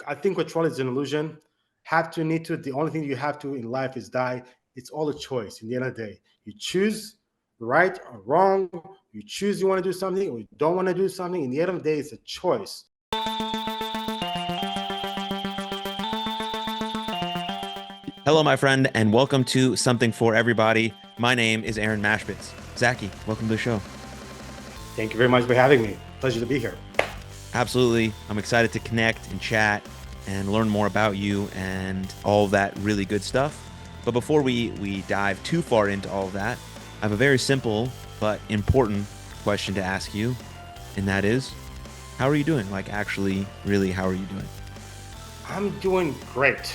I think control is an illusion. Have to, need to. The only thing you have to in life is die. It's all a choice. In the end of the day, you choose right or wrong. You choose you want to do something or you don't want to do something. In the end of the day, it's a choice. Hello, my friend, and welcome to Something for Everybody. My name is Aaron Mashbitz. Zaki, welcome to the show. Thank you very much for having me. Pleasure to be here. Absolutely. I'm excited to connect and chat and learn more about you and all of that really good stuff. But before we dive too far into all of that, I have a very simple but important question to ask you, and that is, how are you doing? Like, actually, really, how are you doing? I'm doing great.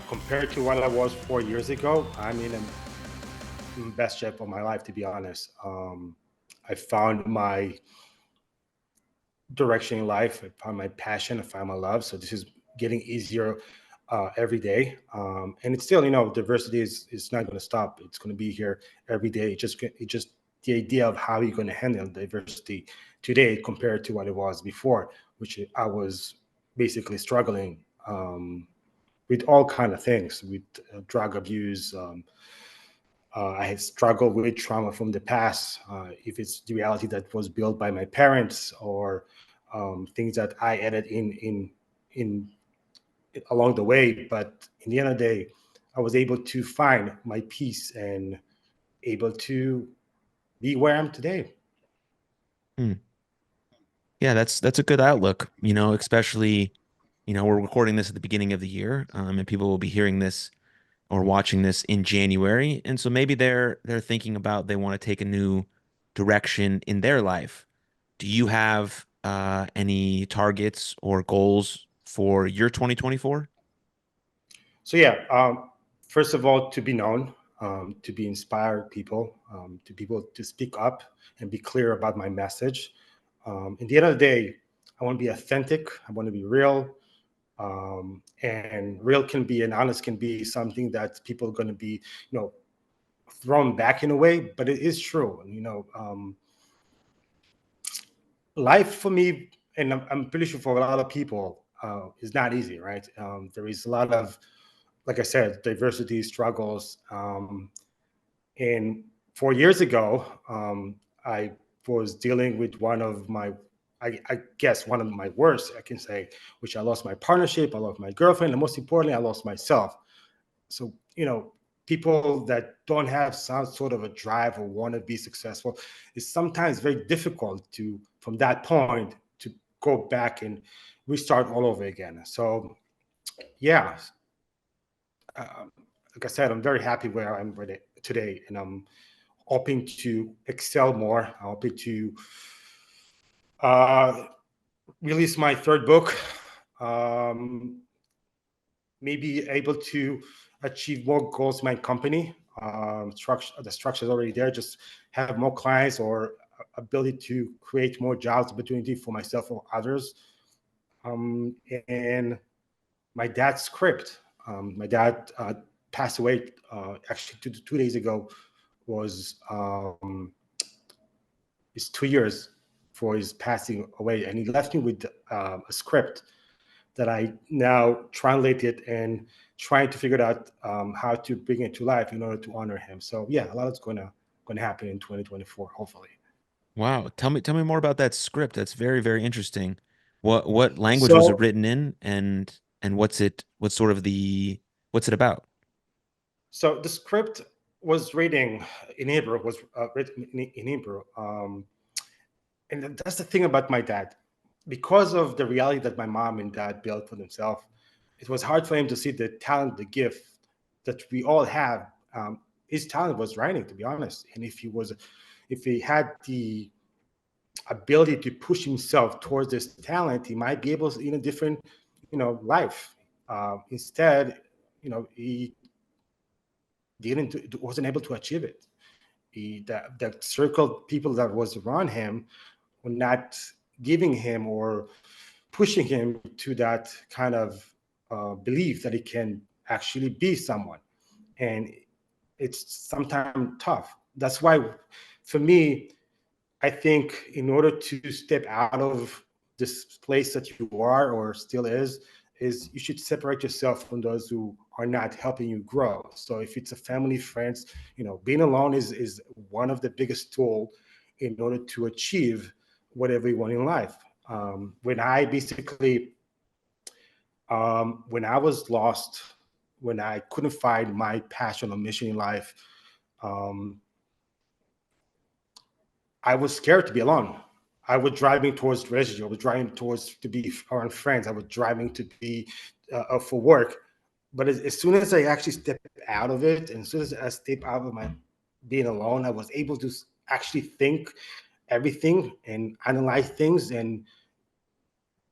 Compared to what I was 4 years ago, I'm in the best shape of my life, to be honest. I found my direction in life. I found my passion. I found my love. So this is getting easier every day. And it's still, diversity is not going to stop. It's going to be here every day. It just the idea of how you're going to handle diversity today compared to what it was before, which I was basically struggling with all kind of things, with drug abuse. I had struggled with trauma from the past, if it's the reality that was built by my parents or things that I added in along the way. But in the end of the day, I was able to find my peace and able to be where I am today. Hmm. Yeah, that's a good outlook, especially, we're recording this at the beginning of the year, and people will be hearing this or watching this in January. And so maybe they're thinking about they want to take a new direction in their life. Do you have any targets or goals for your 2024? So yeah, first of all, to be known, to be inspired people, to people to speak up and be clear about my message. In the end of the day, I want to be authentic. I want to be real. And real can be and honest can be something that people are going to be, thrown back in a way, but it is true. Life for me, and I'm pretty sure for a lot of people, is not easy, right? There is a lot of, like I said, diversity struggles. And 4 years ago, I was dealing with one of my, I guess, one of my worst, I can say, which I lost my partnership, I lost my girlfriend, and most importantly, I lost myself. So, people that don't have some sort of a drive or want to be successful, it's sometimes very difficult to, from that point, to go back and restart all over again. So, yeah, uh, like I said, I'm very happy where I'm with it today, and I'm hoping to excel more. I'm hoping to uh, release my third book. Um, Maybe able to achieve more goals in my company. The structure is already there. Just have more clients or ability to create more jobs opportunity for myself or others. And my dad's script. My dad passed away actually 2 days ago. Was It's 2 years for his passing away, and he left me with a script that I now translated and trying to figure out how to bring it to life in order to honor him. So yeah, a lot is going to happen in 2024, hopefully. Wow. Tell me more about that script. That's very, very interesting. What language was it So written in, and what's sort of what's it about? so the script was reading in Hebrew, was written in Hebrew, and that's the thing about my dad. Because of the reality that my mom and dad built for themselves, it was hard for him to see the talent, the gift that we all have. His talent was writing, to be honest. And if he had the ability to push himself towards this talent, he might be able to in a different, life. Instead, he wasn't able to achieve it. The circle of people that was around him were not giving him or pushing him to that kind of belief that he can actually be someone. And it's sometimes tough. That's why, for me, I think in order to step out of this place that you are or still is, is you should separate yourself from those who are not helping you grow. So if it's a family, friends, being alone is one of the biggest tool in order to achieve whatever you want in life. When I basically, when I was lost, when I couldn't find my passion or mission in life, um, I was scared to be alone. I was driving towards relationship. I was driving towards to be around friends. I was driving to be for work. But as soon as I actually stepped out of it, and as soon as I stepped out of my being alone, I was able to actually think everything and analyze things and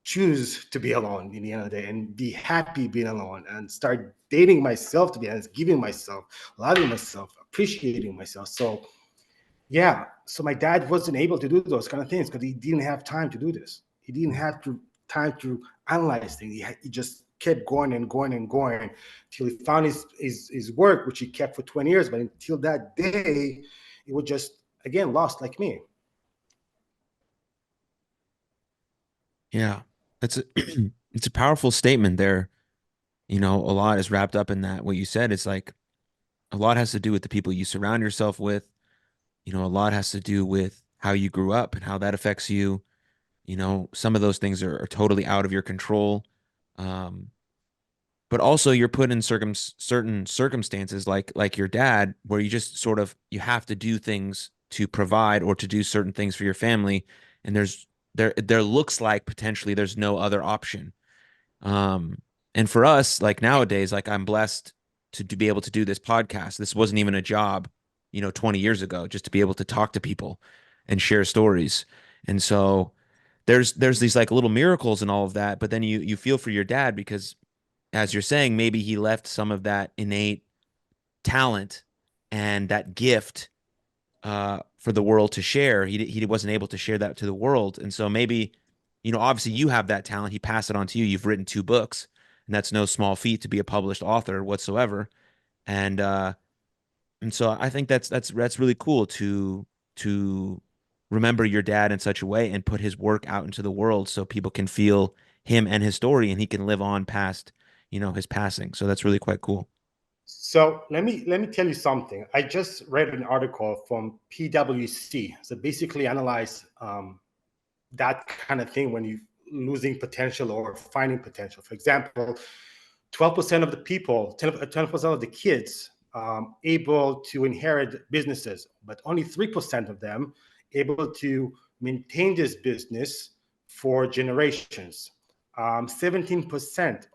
choose to be alone in the end of the day and be happy being alone and start dating myself, to be honest, giving myself, loving myself, appreciating myself. So yeah. So my dad wasn't able to do those kind of things because he didn't have time to do this. He didn't have time to analyze things. He just kept going and going and going till he found his work, which he kept for 20 years. But until that day, it was just, again, lost like me. Yeah. That's a it's a powerful statement there. A lot is wrapped up in that. What you said is like a lot has to do with the people you surround yourself with. A lot has to do with how you grew up and how that affects you. Some of those things are totally out of your control. Um, but also you're put in certain circumstances like your dad, where you just sort of you have to do things to provide or to do certain things for your family. And there looks like potentially there's no other option. Um, and for us, like nowadays, like I'm blessed to be able to do this podcast. This wasn't even a job, 20 years ago, just to be able to talk to people and share stories. And so there's these like little miracles and all of that, but then you feel for your dad because as you're saying, maybe he left some of that innate talent and that gift for the world to share. He wasn't able to share that to the world, and so maybe, obviously you have that talent. He passed it on to you. You've written 2 books, and that's no small feat to be a published author whatsoever. And so I think that's really cool to remember your dad in such a way and put his work out into the world so people can feel him and his story, and he can live on past his passing. So that's really quite cool. So let me tell you something. I just read an article from PwC. So basically analyze that kind of thing when you losing potential or finding potential. For example, 12% of the people, 10% of the kids able to inherit businesses, but only 3% of them able to maintain this business for generations. 17%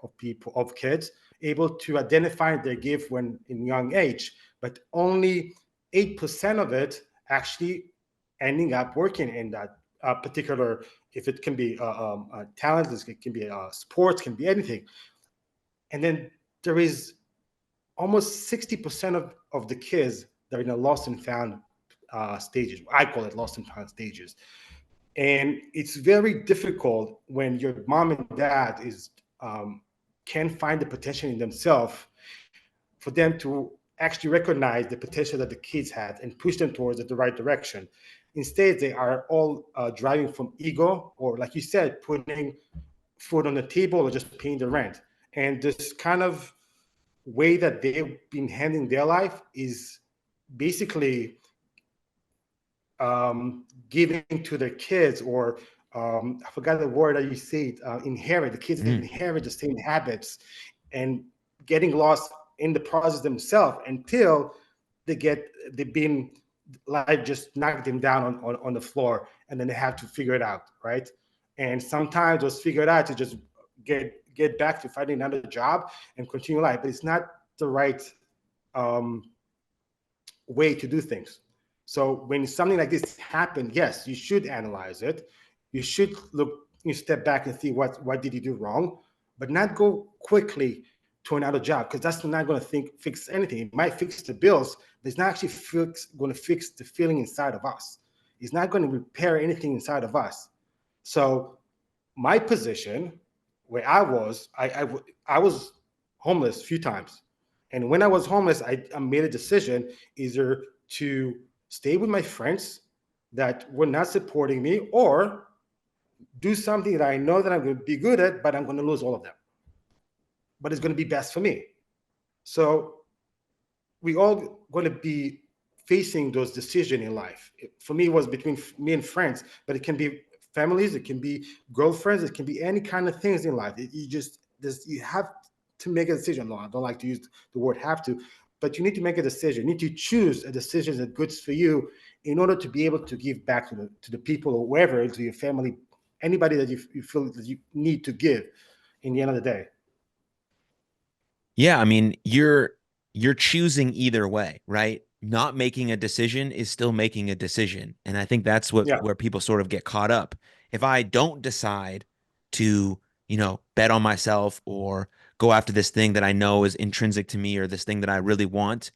of kids able to identify their gift when in young age, but only 8% of it actually ending up working in that particular, if it can be talent, it can be sports, can be anything. And then there is almost 60% of the kids that are in a lost and found stages. I call it lost and found stages. And it's very difficult when your mom and dad is can find the potential in themselves for them to actually recognize the potential that the kids had and push them towards the right direction. Instead, they are all driving from ego or, like you said, putting food on the table or just paying the rent. And this kind of way that they've been handling their life is basically giving to their kids, or I forgot the word that you said, inherit. The kids Mm. inherit the same habits and getting lost in the process themselves until they've been, life just knocked them down on the floor, and then they have to figure it out, right? And sometimes those figure it out to just get back to finding another job and continue life, but it's not the right um, way to do things. So when something like this happens, yes, you should analyze it. You should step back and see what did you do wrong, but not go quickly to another job, because that's not going to fix anything. It might fix the bills, but it's not actually going to fix the feeling inside of us. It's not going to repair anything inside of us. So my position, where I was homeless a few times, and when I was homeless, I made a decision either to stay with my friends that were not supporting me, or do something that I know that I'm going to be good at, but I'm going to lose all of them. but it's going to be best for me. So we all going to be facing those decisions in life. For me, it was between me and friends, but it can be families, it can be girlfriends, it can be any kind of things in life. You have to make a decision. No, I don't like to use the word have to, but you need to make a decision. You need to choose a decision that's good for you in order to be able to give back to the people or wherever, to your family, anybody that you feel that you need to give in the end of the day. Yeah, I mean, you're choosing either way, right? Not making a decision is still making a decision. And I think that's what Yeah. where people sort of get caught up. If I don't decide to, bet on myself or go after this thing that I know is intrinsic to me or this thing that I really want,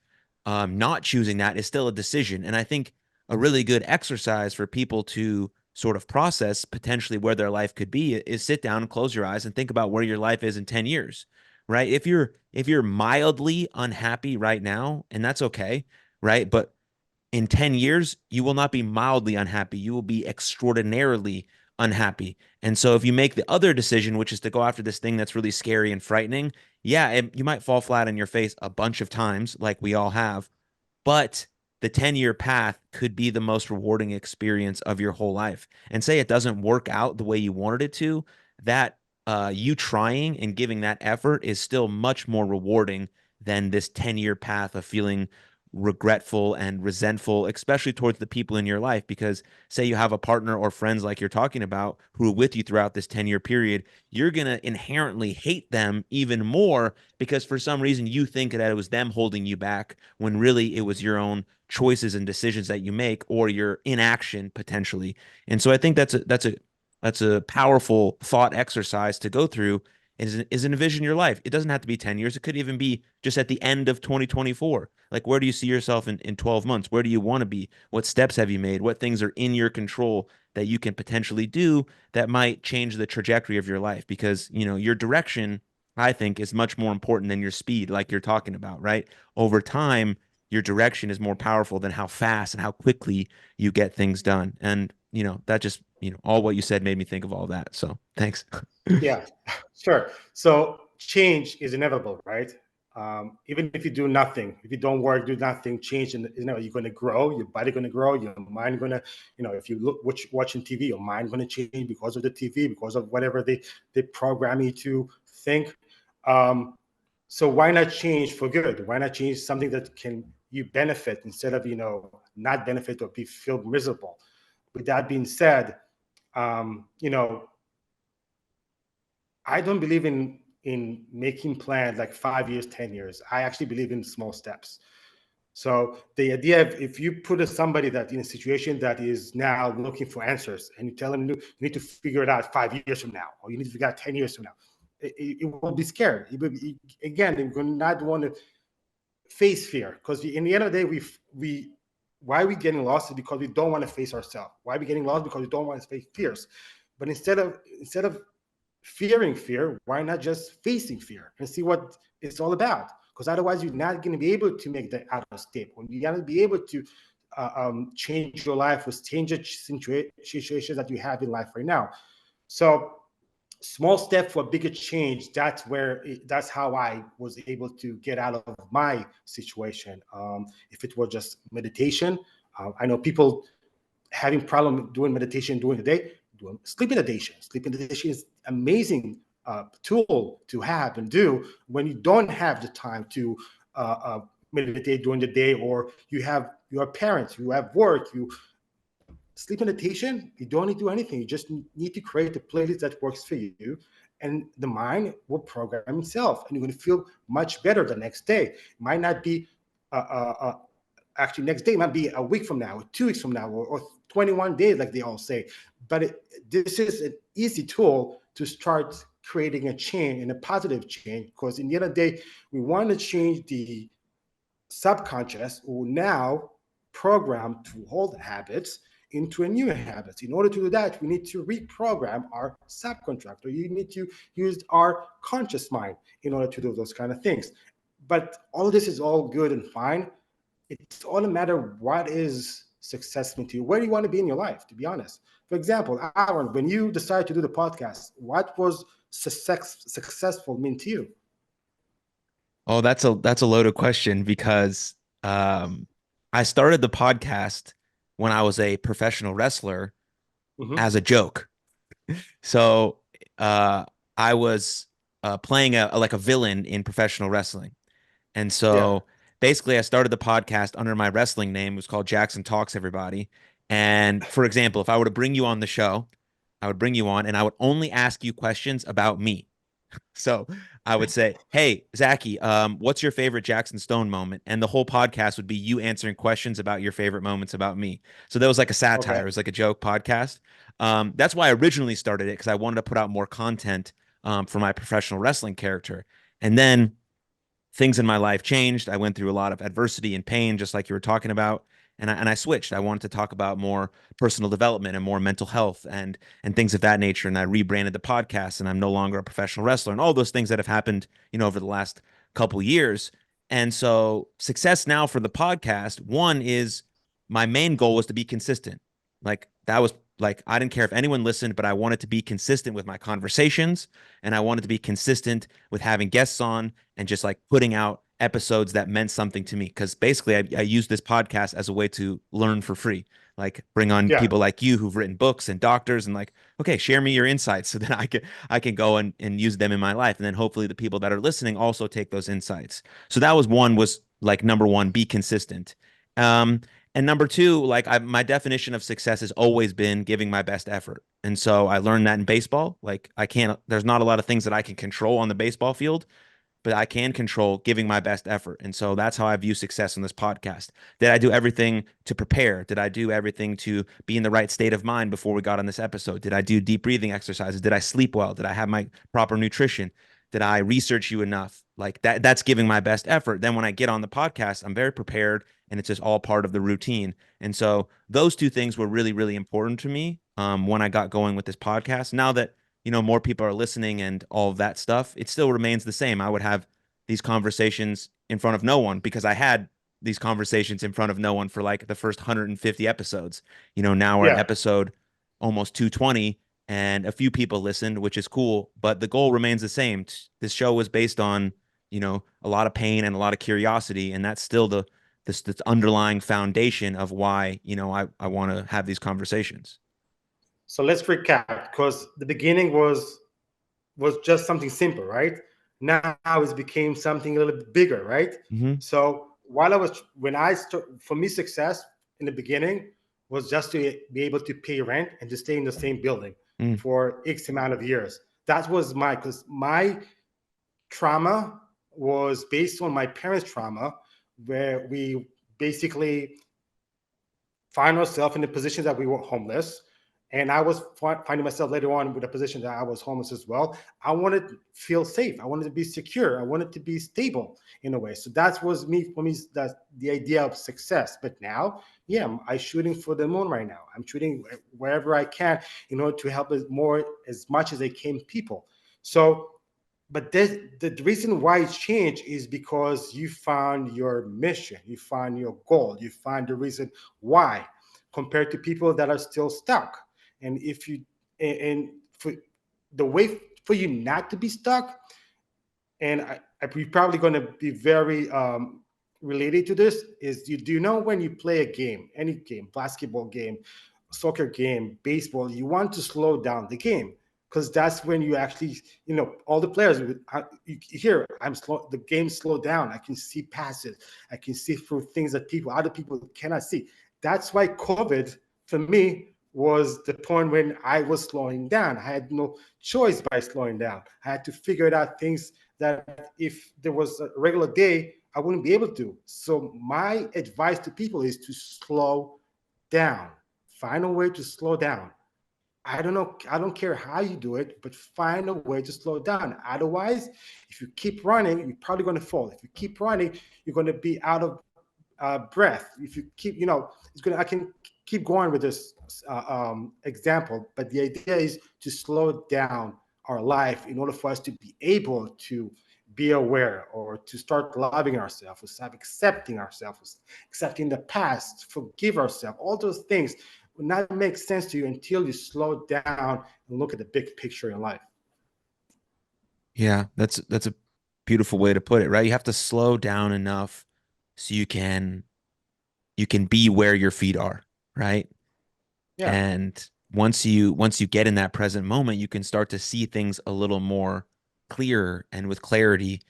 not choosing that is still a decision. And I think a really good exercise for people to sort of process potentially where their life could be is sit down and close your eyes and think about where your life is in 10 years, right? If you're mildly unhappy right now, and that's okay, right? But in 10 years, you will not be mildly unhappy. You will be extraordinarily unhappy. And so if you make the other decision, which is to go after this thing that's really scary and frightening, yeah, you might fall flat on your face a bunch of times, like we all have, but the 10-year path could be the most rewarding experience of your whole life. And say it doesn't work out the way you wanted it to, that you trying and giving that effort is still much more rewarding than this 10-year path of feeling regretful and resentful, especially towards the people in your life. Because say you have a partner or friends like you're talking about who are with you throughout this 10-year period, you're going to inherently hate them even more because for some reason you think that it was them holding you back when really it was your own choices and decisions that you make or your inaction potentially. And so I think that's a powerful thought exercise to go through is envision your life. It doesn't have to be 10 years. It could even be just at the end of 2024. Like, where do you see yourself in 12 months? Where do you want to be? What steps have you made? What things are in your control that you can potentially do that might change the trajectory of your life? Because, your direction, I think, is much more important than your speed, like you're talking about, right? Over time, your direction is more powerful than how fast and how quickly you get things done. And, that just, all what you said made me think of all that. So thanks. Yeah, sure. So change is inevitable, right? Even if you do nothing, if you don't work, do nothing, change, and you're going to grow. Your body going to grow. Your mind going to, if you watching TV, your mind going to change because of the TV, because of whatever they program you to think. So why not change for good? Why not change something that can you benefit instead of not benefit or be feel miserable? With that being said, I don't believe in making plans like 5 years, 10 years. I actually believe in small steps. So the idea of if you put somebody that in a situation that is now looking for answers and you tell them you need to figure it out 5 years from now, or you need to figure out 10 years from now, it will be scared. Again, they're going to not want to face fear because in the end of the day, we why are we getting lost is because we don't want to face ourselves. Why are we getting lost? Because we don't want to face fears. But instead of fearing fear, why not just facing fear and see what it's all about? Because otherwise, you're not going to be able to make the out of step. When you're going to be able to change your life with change situations that you have in life right now. So, small step for bigger change. That's how I was able to get out of my situation. If it was just meditation, I know people having problem doing meditation during the day, doing sleep meditation. Sleep meditation is amazing tool to have and do when you don't have the time to meditate during the day, or you have your parents, you have work, you sleep meditation. You don't need to do anything. You just need to create a playlist that works for you, and the mind will program itself, and you're going to feel much better the next day. It might not be uh, uh, uh, actually next day might be a week from now or 2 weeks from now or 21 days like they all say, but this is an easy tool to start creating a change and a positive change, because in the end of the day we want to change the subconscious will now program to hold habits into a new habits. In order to do that, we need to reprogram our subcontractor. You need to use our conscious mind in order to do those kind of things. But all this is all good and fine. It's all a matter of what is success mean to you. Where do you want to be in your life, to be honest? For example, Aaron, when you decided to do the podcast, what was successful mean to you? Oh, that's a loaded question because um, I started the podcast when I was a professional wrestler Hmm. as a joke. So uh, I was playing like a villain in professional wrestling. And Yeah. so basically, I started the podcast under my wrestling name. It was called Jackson Talks, everybody. And for example, if I were to bring you on the show, I would bring you on and I would only ask you questions about me. So I would say, "Hey, Zachy, what's your favorite Jackson Stone moment?" And the whole podcast would be you answering questions about your favorite moments about me. So that was like a satire. It Okay. was like a joke podcast. That's why I originally started it because I wanted to put out more content for my professional wrestling character. And then things in my life changed. I went through a lot of adversity and pain, just like you were talking about. And I switched. I wanted to talk about more personal development and more mental health and things of that nature. And I rebranded the podcast, and I'm no longer a professional wrestler, and all those things that have happened, over the last couple years. And so, success now for the podcast, one is my main goal was to be consistent. Like that was like I didn't care if anyone listened, but I wanted to be consistent with my conversations, and I wanted to be consistent with having guests on and just like putting out episodes that meant something to me. Because basically, I use this podcast as a way to learn for free. Like bring on Yeah. people like you who've written books and doctors, and like, okay, share me your insights so that I can go and use them in my life, and then hopefully the people that are listening also take those insights. So that was like number one, be consistent. Um, and number two, like my definition of success has always been giving my best effort. And so I learned that in baseball. Like there's not a lot of things that I can control on the baseball field, but I can control giving my best effort. And so that's how I view success in this podcast. Did I do everything to prepare? Did I do everything to be in the right state of mind before we got on this episode? Did I do deep breathing exercises? Did I sleep well? Did I have my proper nutrition? Did I research you enough? Like that's giving my best effort. Then when I get on the podcast, I'm very prepared and it's just all part of the routine. And so those two things were really, really important to me when I got going with this podcast. Now that more people are listening and all of that stuff, it still remains the same. I would have these conversations in front of no one because I had these conversations in front of no one for like the first 150 episodes. Now we're at Yeah. episode almost 220 and a few people listened, which is cool, but the goal remains the same. This show was based on, a lot of pain and a lot of curiosity, and that's still this underlying foundation of why, I want to have these conversations. So let's recap because the beginning was just something simple, right? Now it became something a little bit bigger, right? Mm-hmm. So for me, success in the beginning was just to be able to pay rent and to stay in the same building Mm. for X amount of years. That was because my trauma was based on my parents' trauma, where we basically find ourselves in the position that we were homeless. And I was finding myself later on with a position that I was homeless as well. I wanted to feel safe. I wanted to be secure. I wanted to be stable in a way. So that was me for me. That's the idea of success. But now, yeah, I'm shooting for the moon right now. I'm shooting wherever I can in order to help as much as I can people. So but the reason why it's changed is because you found your mission, you find your goal, you find the reason why, compared to people that are still stuck. And if you and for the way for you not to be stuck, and we're probably going to be very related to this, is you do know when you play a game, any game, basketball game, soccer game, baseball, you want to slow down the game because that's when you actually, all the players, you hear, the game slow down. I can see passes. I can see through things that other people cannot see. That's why COVID, for me, was the point when I was slowing down. I had no choice by slowing down. I had to figure out things that if there was a regular day, I wouldn't be able to. So my advice to people is to slow down. Find a way to slow down. I don't know. I don't care how you do it, but find a way to slow down. Otherwise, if you keep running, you're probably going to fall. If you keep running, you're going to be out of breath. If you keep, it's going to, I can keep going with this example, but the idea is to slow down our life in order for us to be able to be aware or to start loving ourselves, to start accepting ourselves, accepting the past, forgive ourselves. All those things will not make sense to you until you slow down and look at the big picture in life. Yeah, that's a Beautiful way to put it, right? You have to slow down enough so you can be where your feet are, right? Yeah, And once you get in that present moment, you can start to see things a little more clear and with clarity,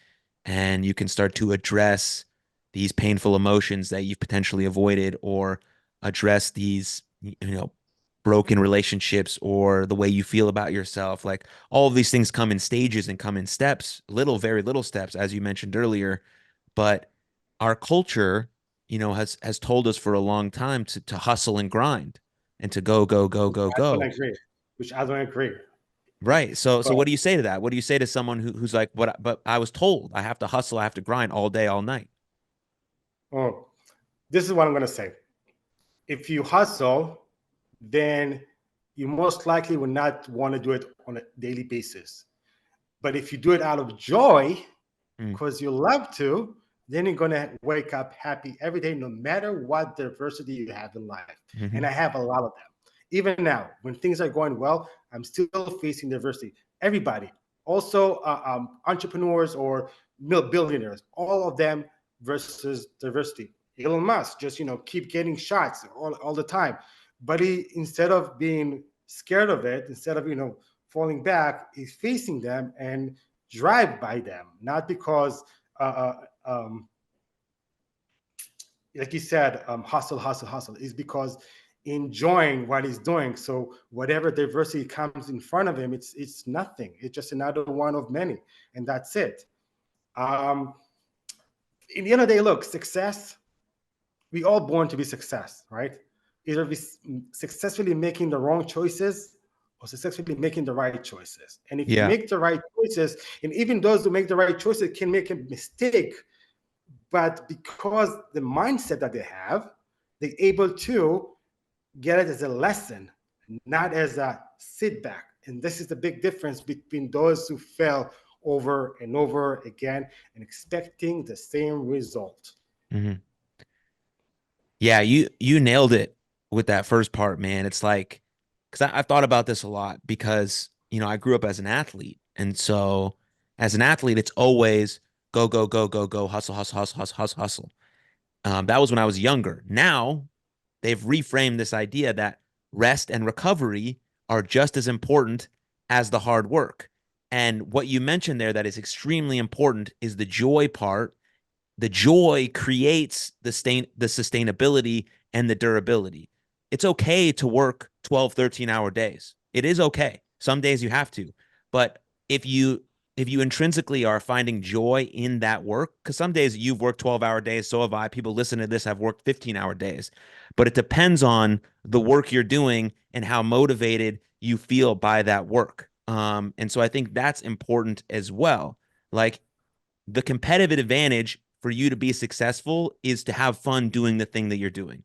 and you can start to address these painful emotions that you've potentially avoided, or address these, broken relationships, or the way you feel about yourself. Like, all of these things come in stages and come in steps, little, very little steps, as you mentioned earlier. But our culture, has told us for a long time to hustle and grind, and to go, go, go, which go, I don't go. agree. Which I don't agree. Right. So But what do you say to that? What do you say to someone who's like, what, but I was told I have to hustle, I have to grind all day, all night. oh, this is what I'm gonna say. If you hustle, then you most likely will not want to do it on a daily basis. But if you do it out of joy, Mm, because you love to, then you're gonna wake up happy every day, no matter what diversity you have in life. And hmm I have a lot of them. Even now, when things are going well, I'm still facing diversity. Everybody, also entrepreneurs or billionaires, all of them versus diversity. Elon Musk just keep getting shots all the time, but he, instead of being scared of it, instead of falling back, he's facing them and drive by them, not because, uh, uh, um, like you said, hustle, hustle, hustle, is because enjoying what he's doing. So whatever diversity comes in front of him, it's nothing. It's just another one of many, and that's it. Um, in the end of the day, look, success. We all born to be success, right? Either we successfully making the wrong choices or successfully making the right choices. And if you Yeah. make the right choices, and even those who make the right choices can make a mistake, but because the mindset that they have, they're able to get it as a lesson, not as a sit back. And this is the big difference between those who fail over and over again and expecting the same result. hmm Yeah, you nailed it with that first part, man. It's like, because I've thought about this a lot, because I grew up as an athlete, and so as an athlete, it's always go, go, go, go, go, hustle, hustle, hustle, hustle, hustle, hustle. That was when I was younger. Now they've reframed this idea that rest and recovery are just as important as the hard work. And what you mentioned there that is extremely important is the joy part. The joy creates the sustainability and the durability. It's okay to work 12, 13-hour days. It is okay. Some days you have to. But if you if you intrinsically are finding joy in that work, because some days you've worked 12-hour days, so have I. People listening to this have worked 15-hour days. But it depends on the work you're doing and how motivated you feel by that work. And so I think that's important as well. Like, the competitive advantage for you to be successful is to have fun doing the thing that you're doing.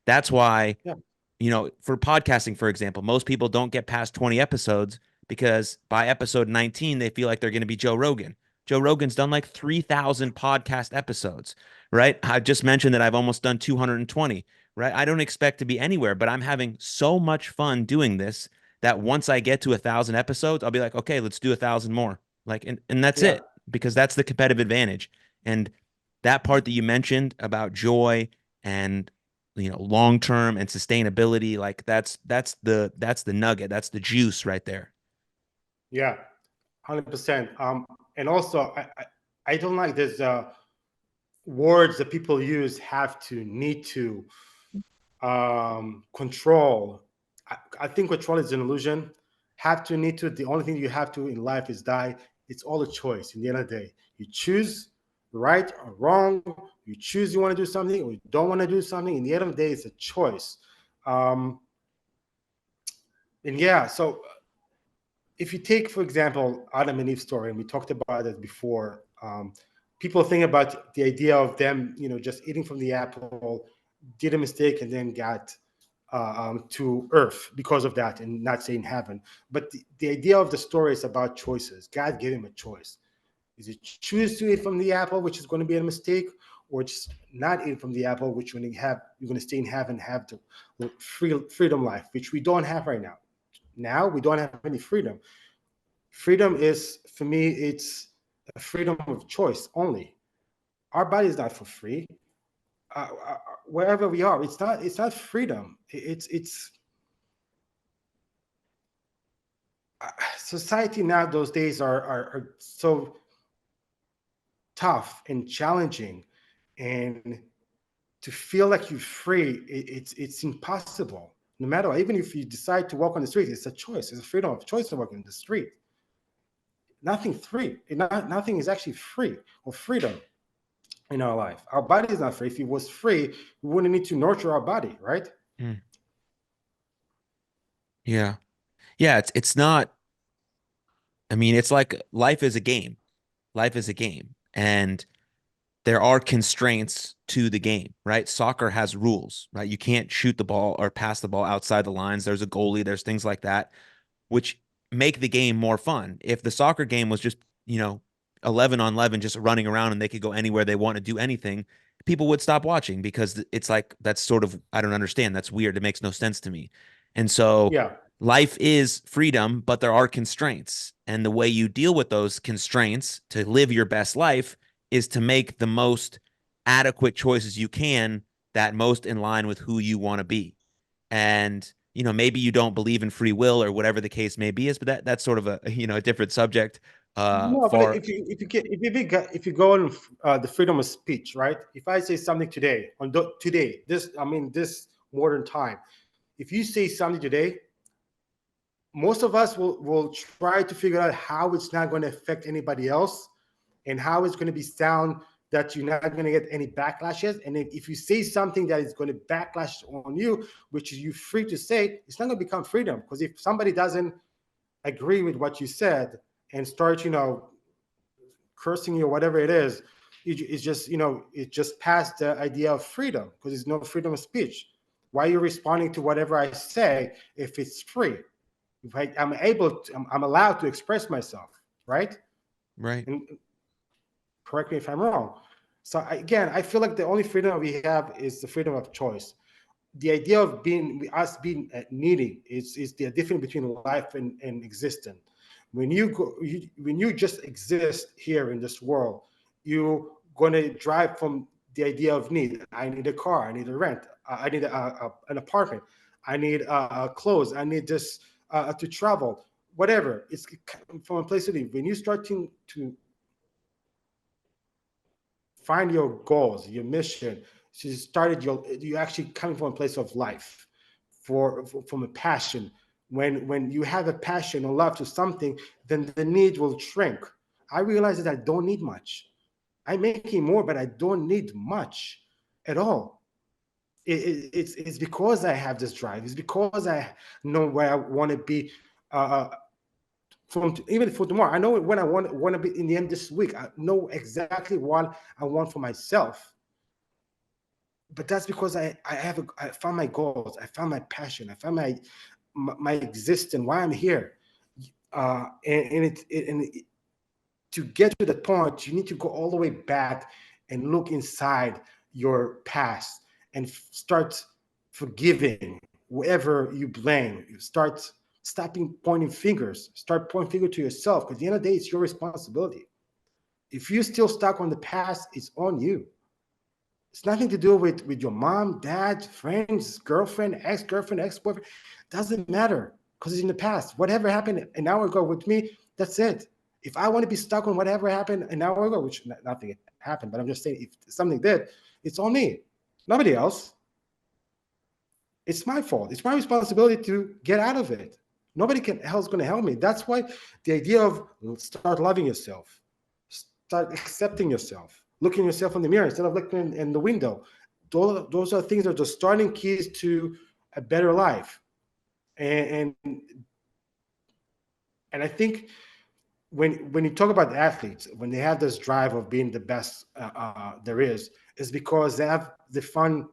That's why, Yeah, for podcasting, for example, most people don't get past 20 episodes, because by episode 19, they feel like they're going to be Joe Rogan. Joe Rogan's done like 3,000 podcast episodes, right? I just mentioned that I've almost done 220, right? I don't expect to be anywhere, but I'm having so much fun doing this that once I get to 1,000 episodes, I'll be like, okay, let's do 1,000 more. Like, and that's yeah, it, because that's the competitive advantage. And that part that you mentioned about joy and long term and sustainability, like that's the nugget, that's the juice right there. yeah, 100%. And also, I don't like this words that people use, have to, need to, control. I think control is an illusion. Have to, need to. The only thing you have to in life is die. It's all a choice. In the end of the day, you choose right or wrong. You choose you want to do something or you don't want to do something. In the end of the day, it's a choice. Um, and yeah, so if you take, for example, Adam and Eve story, and we talked about it before, people think about the idea of them, just eating from the apple, did a mistake, and then got to earth because of that, and not saying heaven. But the idea of the story is about choices. God gave him a choice. Is it choose to eat from the apple, which is going to be a mistake, or just not eat from the apple, which when you're going to stay in heaven, have the freedom life, which we don't have right now. Now we don't have any freedom. Freedom is, for me, it's a freedom of choice only. Our body is not for free. Wherever we are, it's not freedom. It's society now those days are so tough and challenging, and to feel like you're free, it's impossible. No matter what, even if you decide to walk on the street, it's a choice. It's a freedom of choice to walk in the street. Nothing free. Nothing is actually free or freedom in our life. Our body is not free. If it was free, we wouldn't need to nurture our body, right? Mm. Yeah. Yeah, it's not, I mean, it's like life is a game. Life is a game. And there are constraints to the game, right? Soccer has rules, right? You can't shoot the ball or pass the ball outside the lines. There's a goalie, there's things like that, which make the game more fun. If the soccer game was just, 11 on 11, just running around and they could go anywhere they want to do anything, people would stop watching because it's like, that's sort of, I don't understand. That's weird. It makes no sense to me. And so Yeah. life is freedom, but there are constraints. And the way you deal with those constraints to live your best life is to make the most adequate choices you can that most in line with who you want to be. And maybe you don't believe in free will or whatever the case may be is, but that's sort of a different subject. No, but For if you go on the freedom of speech, right? If I say something today today, this modern time, if you say something today, most of us will try to figure out how it's not going to affect anybody else, and how it's going to be sound that you're not going to get any backlashes. And if you say something that is going to backlash on you, which is you free to say, it's not going to become freedom. Because if somebody doesn't agree with what you said and start, cursing you or whatever it is, it's just, it just past the idea of freedom, because there's no freedom of speech. Why are you responding to whatever I say if it's free? If I'm allowed to express myself, right? right, And correct me if I'm wrong. So again, I feel like the only freedom we have is the freedom of choice. The idea of being needing is the difference between life and existence. When you just exist here in this world, you're going to drive from the idea of need. I need a car. I need a rent. I need an apartment. I need clothes. I need this to travel. Whatever. It's from a place to live. When you start to find your goals, your mission, you actually coming from a place of life, from a passion. When you have a passion or love to something, then the need will shrink. I realize that I don't need much. I'm making more, but I don't need much at all. It's because I have this drive. It's because I know where I want to be. From even for tomorrow, I know when I want to be in the end this week. I know exactly what I want for myself. But that's because I found my goals. I found my passion. I found my existence. Why I'm here. And to get to that point, you need to go all the way back and look inside your past and start forgiving whoever you blame. You start stopping pointing fingers. Start pointing finger to yourself, because at the end of the day, it's your responsibility. If you're still stuck on the past, it's on you. It's nothing to do with your mom, dad, friends, girlfriend, ex-girlfriend, ex-boyfriend. Doesn't matter, because it's in the past. Whatever happened an hour ago with me, that's it. If I want to be stuck on whatever happened an hour ago, which nothing happened, but I'm just saying if something did, it's on me. Nobody else. It's my fault. It's my responsibility to get out of it. Nobody else going to help me. That's why the idea of start loving yourself, start accepting yourself, looking yourself in the mirror instead of looking in the window. Those are things that are the starting keys to a better life. And I think when you talk about athletes, when they have this drive of being the best there is because they have the fun.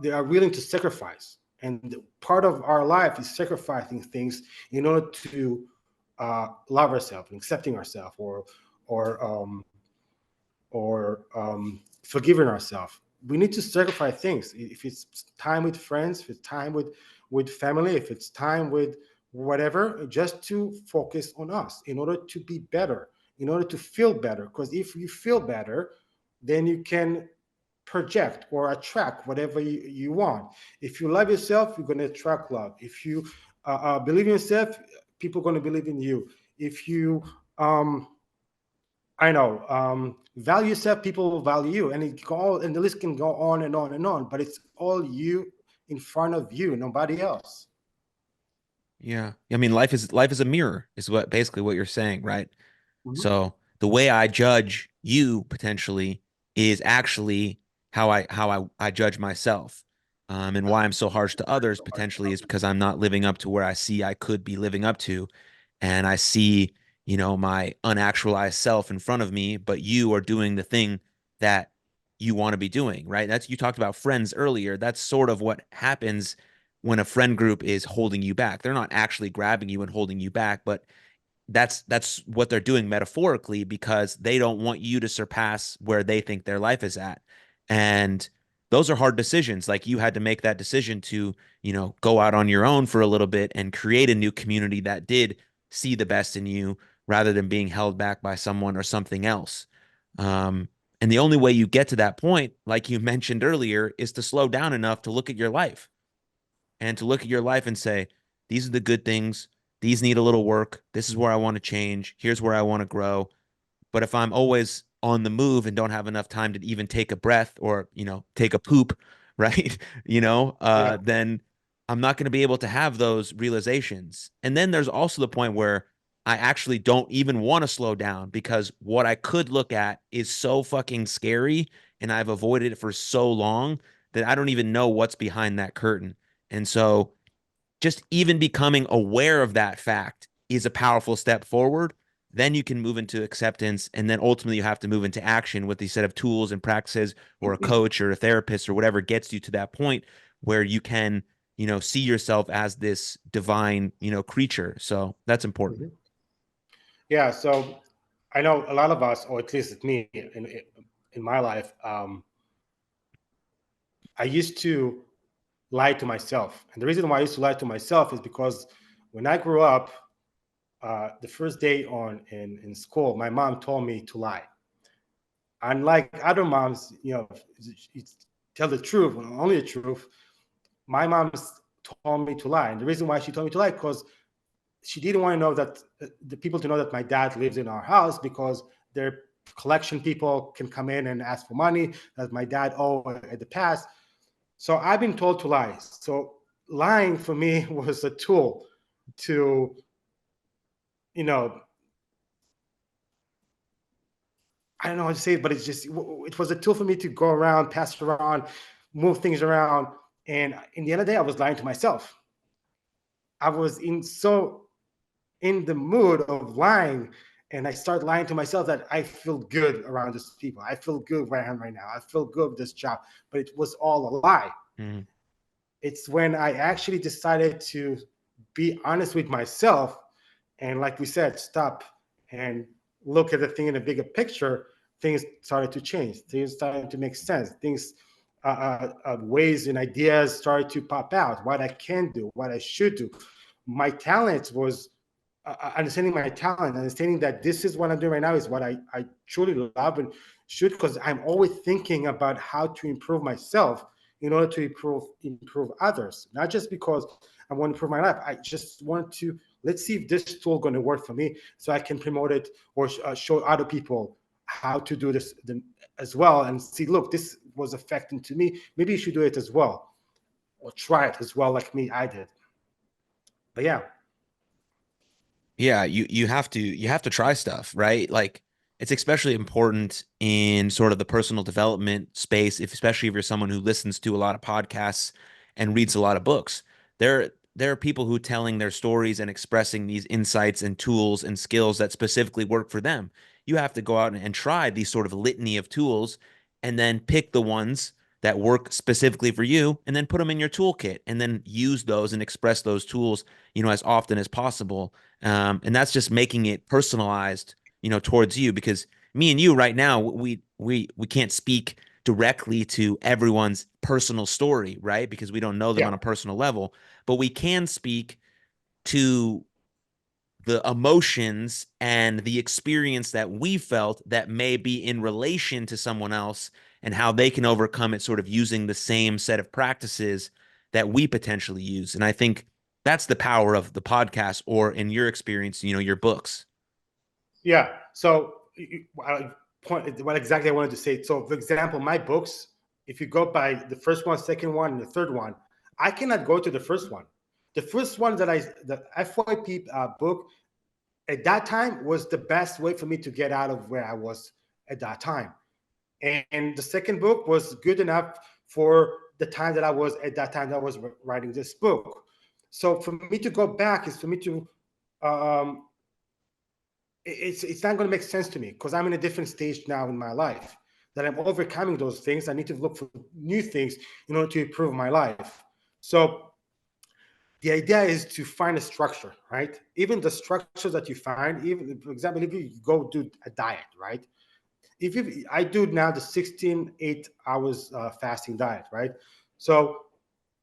They are willing to sacrifice, and part of our life is sacrificing things in order to love ourselves and accepting ourselves, or um, forgiving ourselves. We need to sacrifice things. If it's time with friends, if it's time with family, if it's time whatever, just to focus on us in order to be better, in order to feel better. Because if you feel better, then you can project or attract whatever you want. If you love yourself, you're going to attract love. If you believe in yourself, people are going to believe in you. If you um, I know. Value yourself, people will value you, and and the list can go on and on and on. But it's all you in front of you, nobody else. Yeah. I mean, life is a mirror, is what basically what you're saying, right? Mhm. So the way I judge you potentially is actually how I judge myself. And why I'm so harsh to others potentially is because I'm not living up to where I see I could be living up to. And I see, my unactualized self in front of me, but you are doing the thing that you want to be doing, right? That's you talked about friends earlier. That's sort of what happens when a friend group is holding you back. They're not actually grabbing you and holding you back, but that's what they're doing metaphorically because they don't want you to surpass where they think their life is at. And those are hard decisions. Like you had to make that decision to, go out on your own for a little bit and create a new community that did see the best in you rather than being held back by someone or something else. And the only way you get to that point, like you mentioned earlier, is to slow down enough to look at your life and to look at your life and say, these are the good things. These need a little work. This is where I want to change. Here's where I want to grow. But if I'm always on the move and don't have enough time to even take a breath or, take a poop, right? Yeah. Then I'm not going to be able to have those realizations. And then there's also the point where I actually don't even want to slow down because what I could look at is so fucking scary and I've avoided it for so long that I don't even know what's behind that curtain. And so just even becoming aware of that fact is a powerful step forward. Then you can move into acceptance. And then ultimately, you have to move into action with these set of tools and practices, or a Mhm. coach or a therapist or whatever gets you to that point where you can, see yourself as this divine, creature. So that's important. Mhm. Yeah. So I know a lot of us, or at least it's me in my life, I used to lie to myself. And the reason why I used to lie to myself is because when I grew up, the first day in school, my mom told me to lie. Unlike other moms, tell the truth, only the truth. My mom told me to lie, and the reason why she told me to lie because she didn't want to know that the people to know that my dad lives in our house because their collection people can come in and ask for money that my dad owed at the past. So I've been told to lie. So lying for me was a tool to, you know, I don't know how to say it, but it was a tool for me to go around, pass it around, move things around. And in the end of the day, I was lying to myself. I was in the mood of lying, and I start lying to myself that I feel good around these people. I feel good where I am right now. I feel good with this job, but it was all a lie. Mm. It's when I actually decided to be honest with myself and, like we said, stop and look at the thing in a bigger picture. Things started to change. Things started to make sense. Things, ways and ideas started to pop out. What I can do, what I should do. My talent was understanding my talent, understanding that this is what I'm doing right now is what I truly love and should, because I'm always thinking about how to improve myself in order to improve others. Not just because I want to improve my life. I just want to let's see if this tool going to work for me, so I can promote it or show other people how to do this as well, and see, look, this was affecting to me. Maybe you should do it as well, or try it as well, like me, I did. But yeah. Yeah, you have to try stuff, right? Like it's especially important in sort of the personal development space, if especially if you're someone who listens to a lot of podcasts and reads a lot of books. There are people who telling their stories and expressing these insights and tools and skills that specifically work for them. You have to go out and try these sort of litany of tools and then pick the ones that work specifically for you and then put them in your toolkit and then use those and express those tools, as often as possible, and that's just making it personalized, towards you because me and you right now, we can't speak directly to everyone's personal story, right? Because we don't know them Yeah. on a personal level, but we can speak to the emotions and the experience that we felt that may be in relation to someone else and how they can overcome it, sort of using the same set of practices that we potentially use. And I think that's the power of the podcast, or in your experience, your books. Yeah. So what exactly I wanted to say. So, for example, my books, if you go by the first one, second one, and the third one, I cannot go to the first one. The first one the FYP book at that time was the best way for me to get out of where I was at that time. And the second book was good enough for the time that I was at that time that I was writing this book. So for me to go back is for me to um, it's not going to make sense to me because I'm in a different stage now in my life that I'm overcoming those things. I need to look for new things in order to improve my life. So the idea is to find a structure, right? Even the structures that you find, even for example, if you go do a diet, right? If you, I do now the 16 8 hours fasting diet, right? So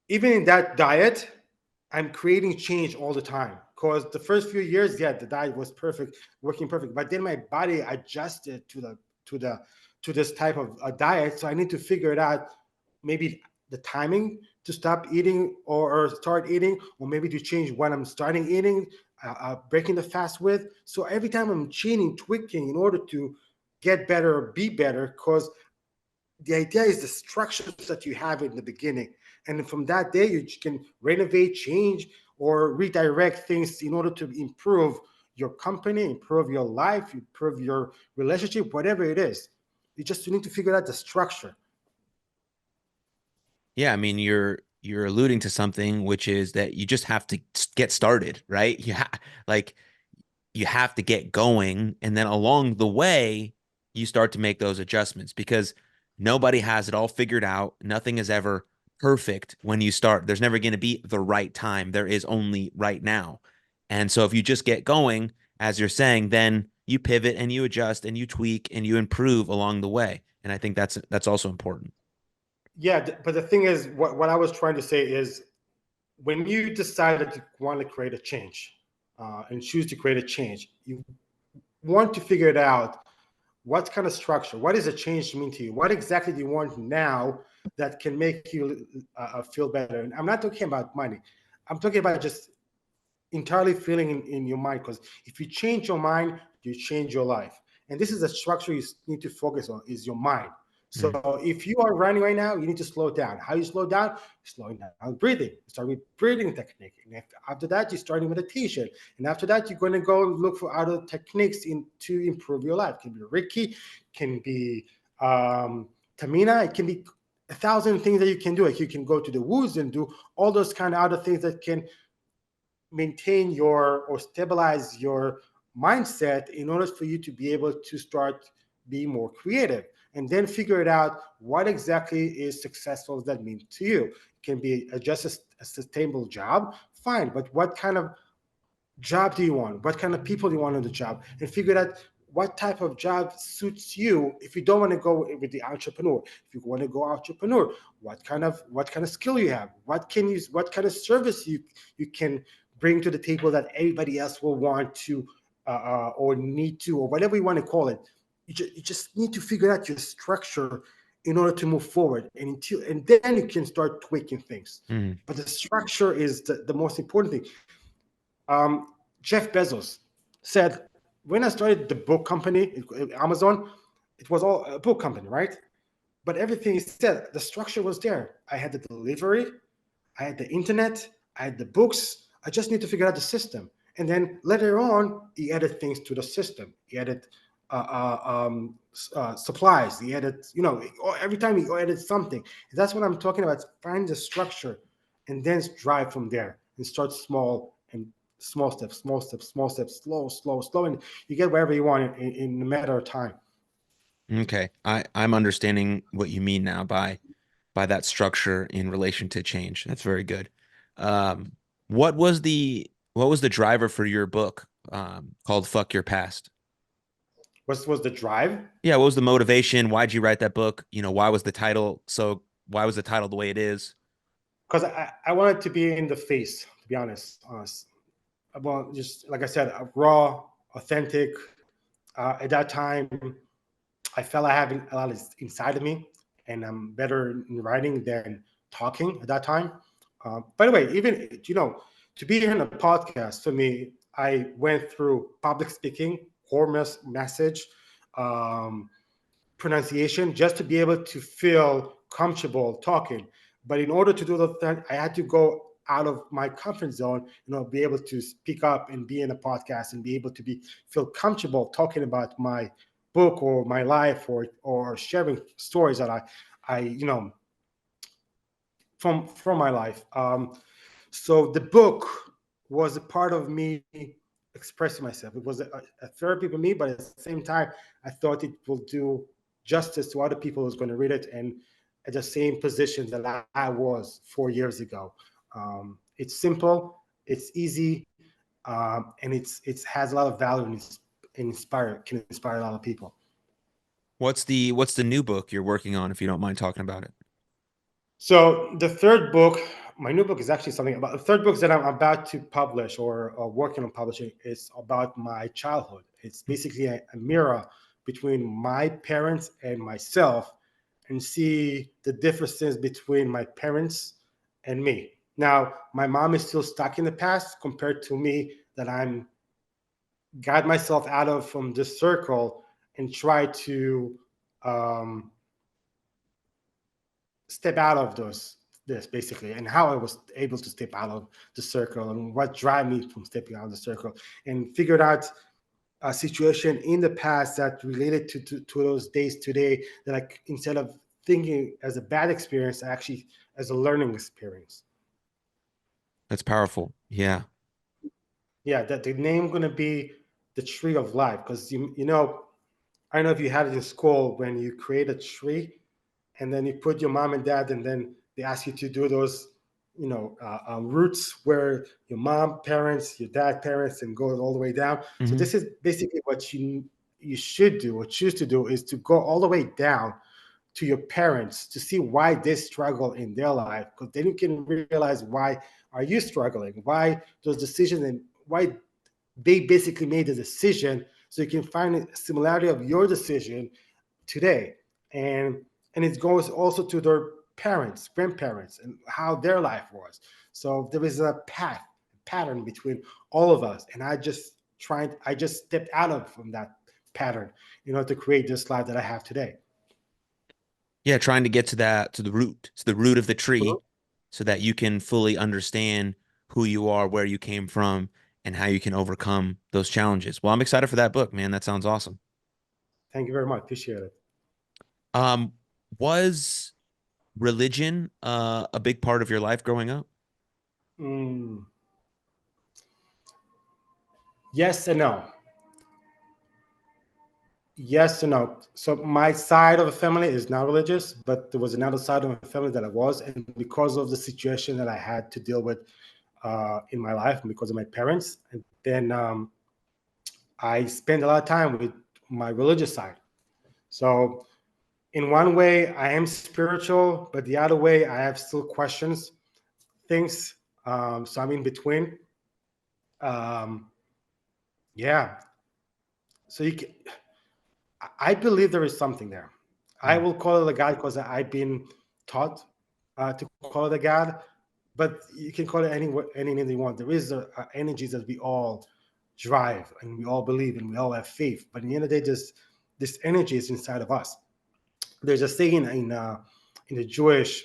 even in that diet, I'm creating change all the time. Because the first few years, yeah, the diet was perfect, working perfect. But then my body adjusted to the to this type of a diet. So I need to figure it out, maybe the timing to stop eating or start eating, or maybe to change when I'm starting eating, breaking the fast with. So every time I'm changing, tweaking in order to get better or be better, because the idea is the structures that you have in the beginning. And from that day, you can renovate, change, or redirect things in order to improve your company, improve your life, improve your relationship, whatever it is. You need to figure out the structure. Yeah, I mean, you're alluding to something, which is that you just have to get started, right? Like you have to get going, and then along the way you start to make those adjustments, because nobody has it all figured out. Nothing is ever perfect when you start. There's never going to be the right time. There is only right now. And so if you just get going, as you're saying, then you pivot and you adjust and you tweak and you improve along the way. And I think that's also important. Yeah, but the thing is, what I was trying to say is when you decided to want to create a change and choose to create a change, you want to figure it out. What kind of structure? What does a change mean to you? What exactly do you want now that can make you feel better? And I'm not talking about money. I'm talking about just entirely feeling in your mind, because if you change your mind, you change your life. And this is a structure you need to focus on, is your mind. So Mm. if you are running right now, you need to slow down. How you slow down? Slowing down breathing. You start with breathing technique, and after that you start meditation, and after that you're going to go look for other techniques to improve your life. It can be Reiki, can be Tamina, it can be a thousand things that you can do. Like you can go to the woods and do all those kind of other things that can maintain your or stabilize your mindset in order for you to be able to start being more creative, and then figure it out what exactly is successful that means to you. It can be just a sustainable job, fine, but what kind of job do you want? What kind of people do you want on the job? And figure out what type of job suits you. If you don't want to go with the entrepreneur, if you want to go entrepreneur, what kind of skill you have? What kind of service you can bring to the table that everybody else will want to or need to, or whatever you want to call it. You just need to figure out your structure in order to move forward, and then you can start tweaking things. Mm. But the structure is the most important thing. Jeff Bezos said, when I started the book company, Amazon, it was all a book company, right? But everything he said, the structure was there. I had the delivery, I had the internet, I had the books. I just need to figure out the system. And then later on, he added things to the system. He added supplies. He added, every time he added something. That's what I'm talking about. Find the structure and then drive from there and start small and small steps, small steps, small steps, slow, slow, slow. And you get wherever you want in a matter of time. Okay. I'm understanding what you mean now by that structure in relation to change. That's very good. Um, what was the driver for your book called Fuck Your Past? What was the drive? Yeah, what was the motivation? Why'd you write that book? Why was the title the way it is? Because I wanted to be in the face, to be honest. Well, just like I said, raw, authentic. At that time, I felt I have a lot inside of me, and I'm better in writing than talking at that time. By the way, even to be here in a podcast for me, I went through public speaking, core message, um, pronunciation, just to be able to feel comfortable talking. But in order to do that, I had to go out of my comfort zone, be able to speak up and be in a podcast and be able to feel comfortable talking about my book or my life or sharing stories that I from my life. So the book was a part of me expressing myself. It was a therapy for me, but at the same time, I thought it will do justice to other people who's going to read it and at the same position that I was 4 years ago. It's simple, it's easy, and it has a lot of value and can inspire a lot of people. What's the new book you're working on, if you don't mind talking about it? So the third book, my new book is actually something about the third book that I'm about to publish or working on publishing is about my childhood. It's basically a mirror between my parents and myself and see the differences between my parents and me. Now, my mom is still stuck in the past compared to me that I'm got myself out of from this circle and try to um, step out of this basically, and how I was able to step out of the circle and what drive me from stepping out of the circle, and figured out a situation in the past that related to those days today that instead of thinking as a bad experience, actually as a learning experience. That's powerful. Yeah. Yeah, that the name going to be the tree of life, because I don't know if you had it in school when you create a tree and then you put your mom and dad, and then they ask you to do those, roots where your mom parents, your dad parents, and goes all the way down. So Hmm. this is basically what you should do or choose to do, is to go all the way down to your parents to see why they struggle in their life, because then you can realize why are you struggling, why those decisions, and why they basically made the decision, so you can find a similarity of your decision today. And it goes also to their parents, grandparents, and how their life was. So there is a pattern between all of us, and I just stepped out of from that pattern to create this life that I have today. Yeah, trying to get to the root of the tree, Mhm. so that you can fully understand who you are, where you came from, and how you can overcome those challenges. Well, I'm excited for that book, man. That sounds awesome. Thank you very much. Appreciate it. Um, was religion a big part of your life growing up? Mm, yes and no. Yes and no. So my side of the family is not religious, but there was another side of the family that I was, and because of the situation that I had to deal with in my life, and because of my parents, and then I spent a lot of time with my religious side. So in one way, I am spiritual, but the other way, I have still questions, things. So I'm in between. Um, yeah. So I believe there is something there. I Mm. will call it a God because I've been taught to call it a God, but you can call it any name you want. There is a energy that we all drive and we all believe and we all have faith. But in the end of the day, this energy is inside of us. There's a saying in the Jewish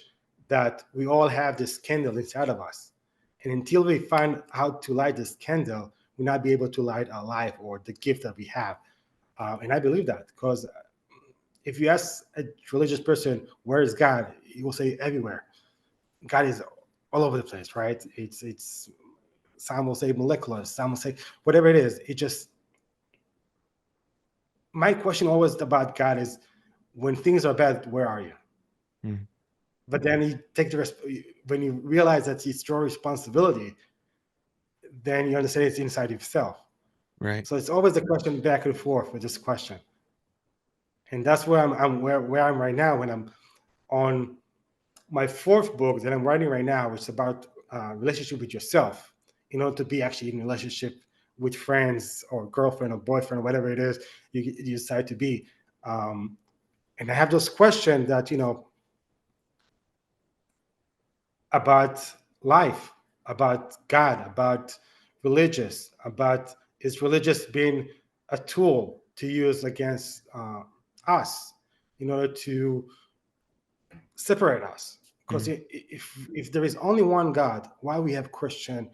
that we all have this candle inside of us, and until we find how to light this candle, we'll not be able to light our life or the gift that we have. And I believe that because if you ask a religious person where is God, he will say everywhere. God is all over the place, right? It's some will say molecular, some will say whatever it is. It just my question always about God is when things are bad, where are you? Mm. But then you take when you realize that it's your responsibility, then you understand it's inside yourself. Right. So it's always the question back and forth with this question, and that's where I'm where I'm right now when I'm on my fourth book that I'm writing right now. It's about relationship with yourself. in order to be actually in a relationship with friends or girlfriend or boyfriend or whatever it is you decide to be. And I have those questions that, about life, about God, about about is religious being a tool to use against us in order to separate us. Because Mm. if there is only one God, why we have Christian,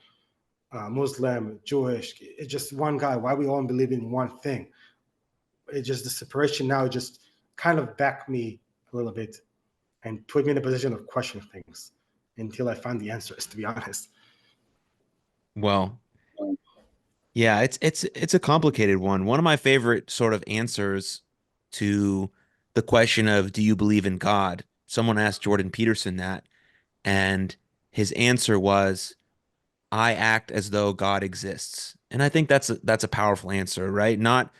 Muslim, Jewish, it's just one God. Why we all believe in one thing? It's just the separation now just kind of backed me a little bit and put me in a position of questioning things until I find the answers, to be honest. Well, yeah, it's a complicated one. One of my favorite sort of answers to the question of do you believe in God? Someone asked Jordan Peterson that, and his answer was, I act as though God exists. And I think that's a powerful answer, right? Not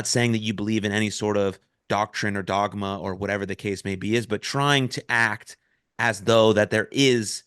saying that you believe in any sort of doctrine or dogma or whatever the case may be is, but trying to act as though that there is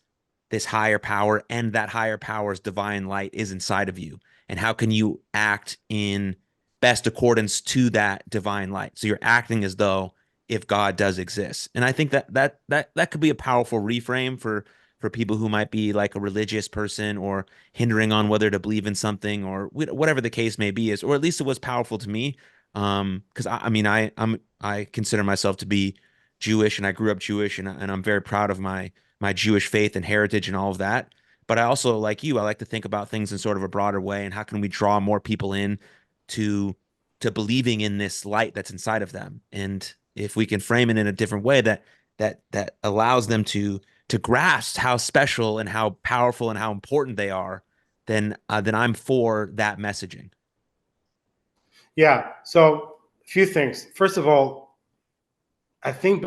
this higher power and that higher power's divine light is inside of you. And how can you act in best accordance to that divine light? So you're acting as though if God does exist. And I think that could be a powerful reframe for people who might be like a religious person or hindering on whether to believe in something or whatever the case may be is, or at least it was powerful to me. Because I mean, I consider myself to be Jewish and I grew up Jewish and I'm very proud of my Jewish faith and heritage and all of that. But I also, like you, I like to think about things in sort of a broader way and how can we draw more people in to to believing in this light that's inside of them. And if we can frame it in a different way that allows them to grasp how special and how powerful and how important they are, then I'm for that messaging. Yeah. So, a few things. First of all, I think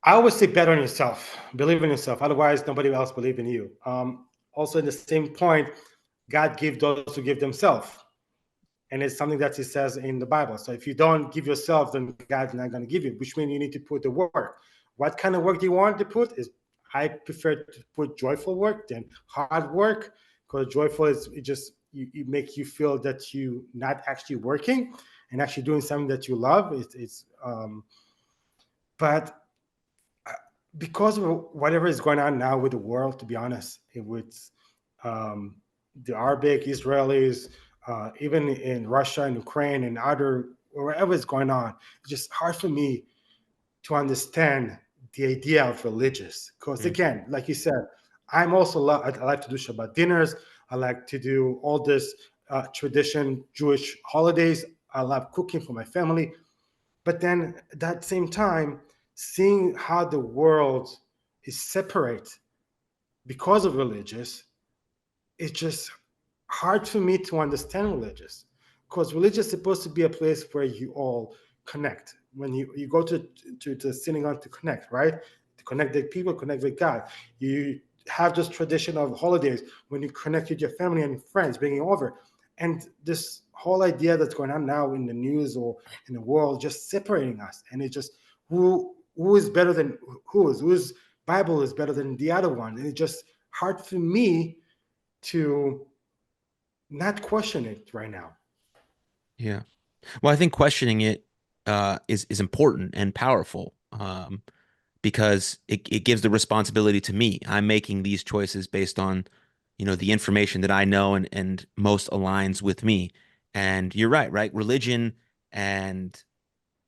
I always say bet on yourself, believe in yourself. Otherwise, nobody else believe in you. Also, in the same point, God give those who give themselves. And it's something that he says in the Bible. So if you don't give yourself, then God's not going to give you, which means you need to put the work. What kind of work do you want to put? Is I prefer to put joyful work than hard work, because joyful is it just you make you feel that you not actually working and actually doing something that you love. But because of whatever is going on now with the world, to be honest, with um, the Arabic Israelis, even in Russia and Ukraine and other wherever it's going on, it's just hard for me to understand the idea of religious. Because Mm. again, like you said, I'm also I like to do Shabbat dinners. I like to do all this tradition Jewish holidays. I love cooking for my family. But then at that same time, seeing how the world is separate because of religious, it's just hard for me to understand religious, because religious is supposed to be a place where you all connect. When you go to the synagogue to connect, right? To connect with people, connect with God. You have this tradition of holidays when you connect with your family and friends, bringing over. And this whole idea that's going on now in the news or in the world, just separating us. And it just who is better than whose Bible is better than the other one. And it's just hard for me to not question it right now. Yeah. Well, I think questioning it is important and powerful because it gives the responsibility to me. I'm making these choices based on, the information that I know and most aligns with me. And you're right, right? Religion and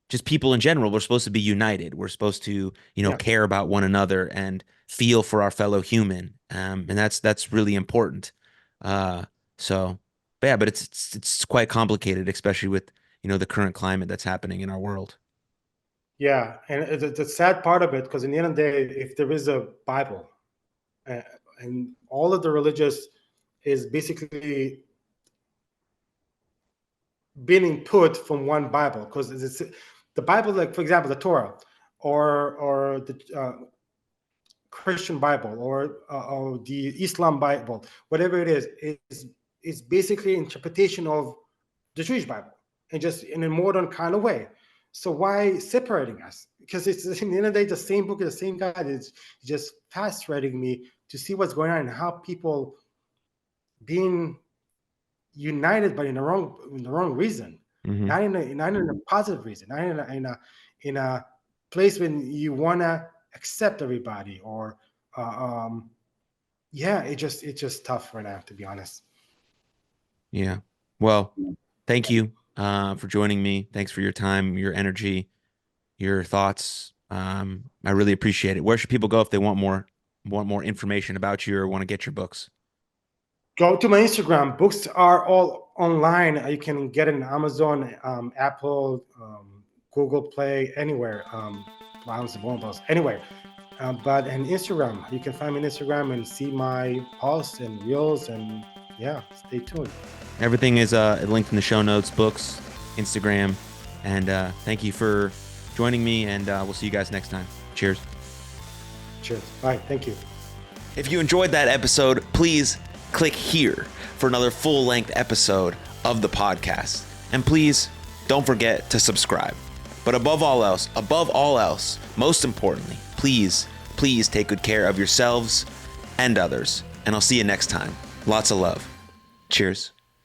just people in general, we're supposed to be united. We're supposed to, Yeah. care about one another and feel for our fellow human. And that's really important. Uh, so, but yeah, but it's quite complicated, especially with, the current climate that's happening in our world. Yeah. And the sad part of it, because in the end of the day, if there is a Bible uh, and all of the religious is basically being input from one Bible, because it's the Bible, like for example, the Torah or the Christian Bible or the Islam Bible, whatever it is basically interpretation of the Jewish Bible, and just in a modern kind of way. So why separating us? Because it's in the end of the day, the same book, the same God. It's just frustrating me to see what's going on and how people being united, but in the wrong reason, Mm-hmm. not in a positive reason, not in a place when you want to accept everybody, or yeah, it's just tough right now, to be honest. Yeah. Well, thank you for joining me. Thanks for your time, your energy, your thoughts. I really appreciate it. Where should people go if they want more information about you or want to get your books? Go to my Instagram. Books are all online. You can get it on Amazon, Apple, Google Play, anywhere. Barnes and Nobles, anywhere. But on Instagram, you can find me on Instagram and see my posts and reels. And yeah, stay tuned. Everything is linked in the show notes, books, Instagram, and thank you for joining me. And we'll see you guys next time. Cheers. Cheers. Bye. Thank you. If you enjoyed that episode, please click here for another full-length episode of the podcast. And please don't forget to subscribe. But above all else, most importantly, please take good care of yourselves and others. And I'll see you next time. Lots of love. Cheers.